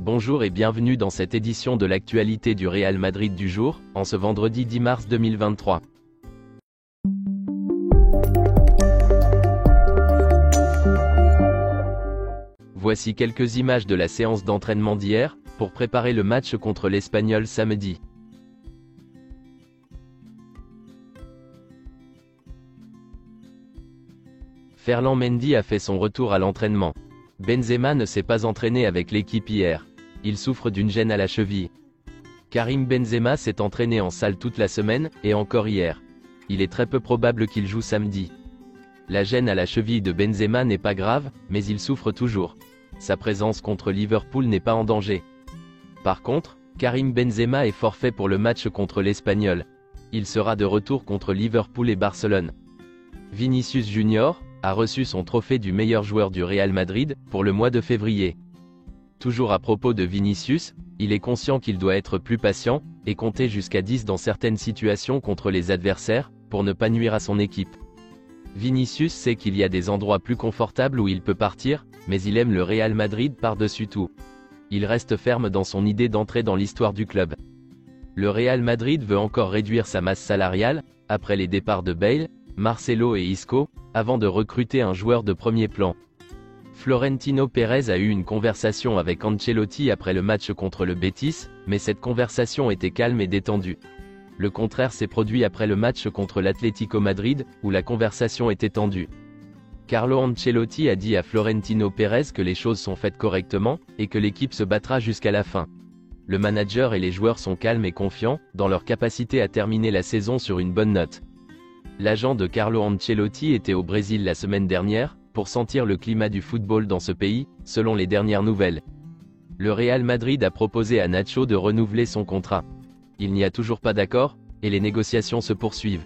Bonjour et bienvenue dans cette édition de l'actualité du Real Madrid du jour, en ce vendredi 10 mars 2023. Voici quelques images de la séance d'entraînement d'hier, pour préparer le match contre l'Espagnol samedi. Ferland Mendy a fait son retour à l'entraînement. Benzema ne s'est pas entraîné avec l'équipe hier. Il souffre d'une gêne à la cheville. Karim Benzema s'est entraîné en salle toute la semaine, et encore hier. Il est très peu probable qu'il joue samedi. La gêne à la cheville de Benzema n'est pas grave, mais il souffre toujours. Sa présence contre Liverpool n'est pas en danger. Par contre, Karim Benzema est forfait pour le match contre l'Espagnol. Il sera de retour contre Liverpool et Barcelone. Vinicius Junior a reçu son trophée du meilleur joueur du Real Madrid pour le mois de février. Toujours à propos de Vinicius, il est conscient qu'il doit être plus patient et compter jusqu'à 10 dans certaines situations contre les adversaires pour ne pas nuire à son équipe. Vinicius sait qu'il y a des endroits plus confortables où il peut partir, mais il aime le Real Madrid par-dessus tout. Il reste ferme dans son idée d'entrer dans l'histoire du club. Le Real Madrid veut encore réduire sa masse salariale, après les départs de Bale, Marcelo et Isco, avant de recruter un joueur de premier plan. Florentino Pérez a eu une conversation avec Ancelotti après le match contre le Betis, mais cette conversation était calme et détendue. Le contraire s'est produit après le match contre l'Atlético Madrid, où la conversation était tendue. Carlo Ancelotti a dit à Florentino Pérez que les choses sont faites correctement, et que l'équipe se battra jusqu'à la fin. Le manager et les joueurs sont calmes et confiants, dans leur capacité à terminer la saison sur une bonne note. L'agent de Carlo Ancelotti était au Brésil la semaine dernière, pour sentir le climat du football dans ce pays, selon les dernières nouvelles. Le Real Madrid a proposé à Nacho de renouveler son contrat. Il n'y a toujours pas d'accord, et les négociations se poursuivent.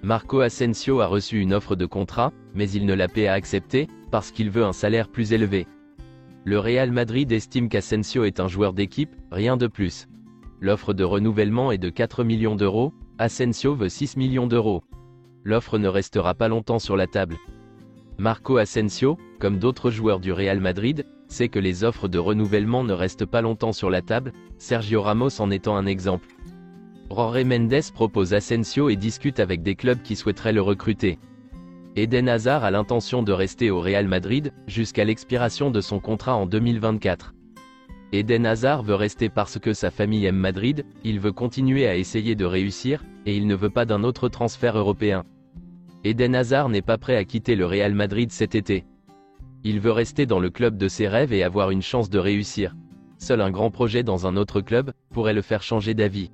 Marco Asensio a reçu une offre de contrat, mais il ne l'a pas acceptée, parce qu'il veut un salaire plus élevé. Le Real Madrid estime qu'Asensio est un joueur d'équipe, rien de plus. L'offre de renouvellement est de 4 millions d'euros, Asensio veut 6 millions d'euros. L'offre ne restera pas longtemps sur la table. Marco Asensio, comme d'autres joueurs du Real Madrid, sait que les offres de renouvellement ne restent pas longtemps sur la table, Sergio Ramos en étant un exemple. Jorge Mendes propose Asensio et discute avec des clubs qui souhaiteraient le recruter. Eden Hazard a l'intention de rester au Real Madrid, jusqu'à l'expiration de son contrat en 2024. Eden Hazard veut rester parce que sa famille aime Madrid, il veut continuer à essayer de réussir, et il ne veut pas d'un autre transfert européen. Eden Hazard n'est pas prêt à quitter le Real Madrid cet été. Il veut rester dans le club de ses rêves et avoir une chance de réussir. Seul un grand projet dans un autre club pourrait le faire changer d'avis.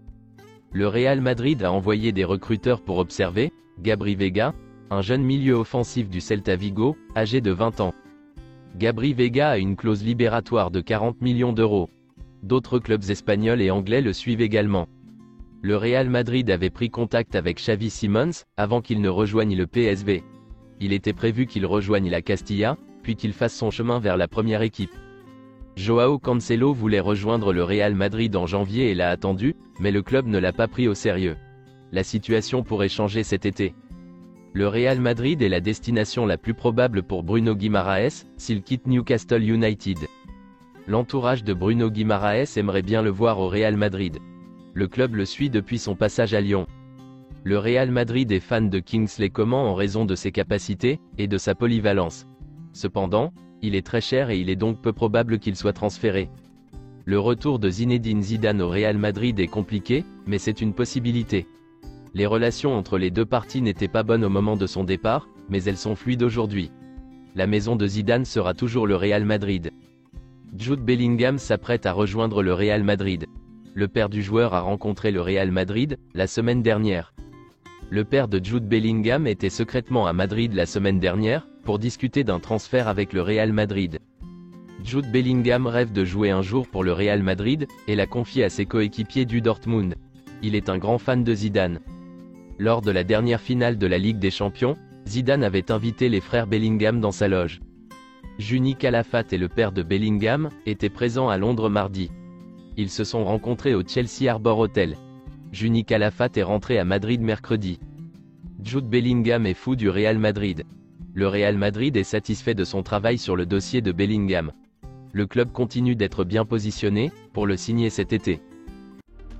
Le Real Madrid a envoyé des recruteurs pour observer Gabri Veiga, un jeune milieu offensif du Celta Vigo, âgé de 20 ans. Gabri Veiga a une clause libératoire de 40 millions d'euros. D'autres clubs espagnols et anglais le suivent également. Le Real Madrid avait pris contact avec Xavi Simons, avant qu'il ne rejoigne le PSV. Il était prévu qu'il rejoigne la Castilla, puis qu'il fasse son chemin vers la première équipe. Joao Cancelo voulait rejoindre le Real Madrid en janvier et l'a attendu, mais le club ne l'a pas pris au sérieux. La situation pourrait changer cet été. Le Real Madrid est la destination la plus probable pour Bruno Guimaraes, s'il quitte Newcastle United. L'entourage de Bruno Guimaraes aimerait bien le voir au Real Madrid. Le club le suit depuis son passage à Lyon. Le Real Madrid est fan de Kingsley Coman en raison de ses capacités, et de sa polyvalence. Cependant, il est très cher et il est donc peu probable qu'il soit transféré. Le retour de Zinedine Zidane au Real Madrid est compliqué, mais c'est une possibilité. Les relations entre les deux parties n'étaient pas bonnes au moment de son départ, mais elles sont fluides aujourd'hui. La maison de Zidane sera toujours le Real Madrid. Jude Bellingham s'apprête à rejoindre le Real Madrid. Le père du joueur a rencontré le Real Madrid, la semaine dernière. Le père de Jude Bellingham était secrètement à Madrid la semaine dernière, pour discuter d'un transfert avec le Real Madrid. Jude Bellingham rêve de jouer un jour pour le Real Madrid, et l'a confié à ses coéquipiers du Dortmund. Il est un grand fan de Zidane. Lors de la dernière finale de la Ligue des Champions, Zidane avait invité les frères Bellingham dans sa loge. Juni Calafat et le père de Bellingham étaient présents à Londres mardi. Ils se sont rencontrés au Chelsea Harbour Hotel. Juni Calafat est rentré à Madrid mercredi. Jude Bellingham est fou du Real Madrid. Le Real Madrid est satisfait de son travail sur le dossier de Bellingham. Le club continue d'être bien positionné pour le signer cet été.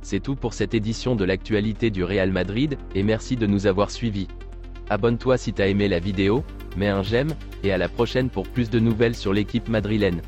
C'est tout pour cette édition de l'actualité du Real Madrid, et merci de nous avoir suivis. Abonne-toi si t'as aimé la vidéo, mets un j'aime, et à la prochaine pour plus de nouvelles sur l'équipe madrilène.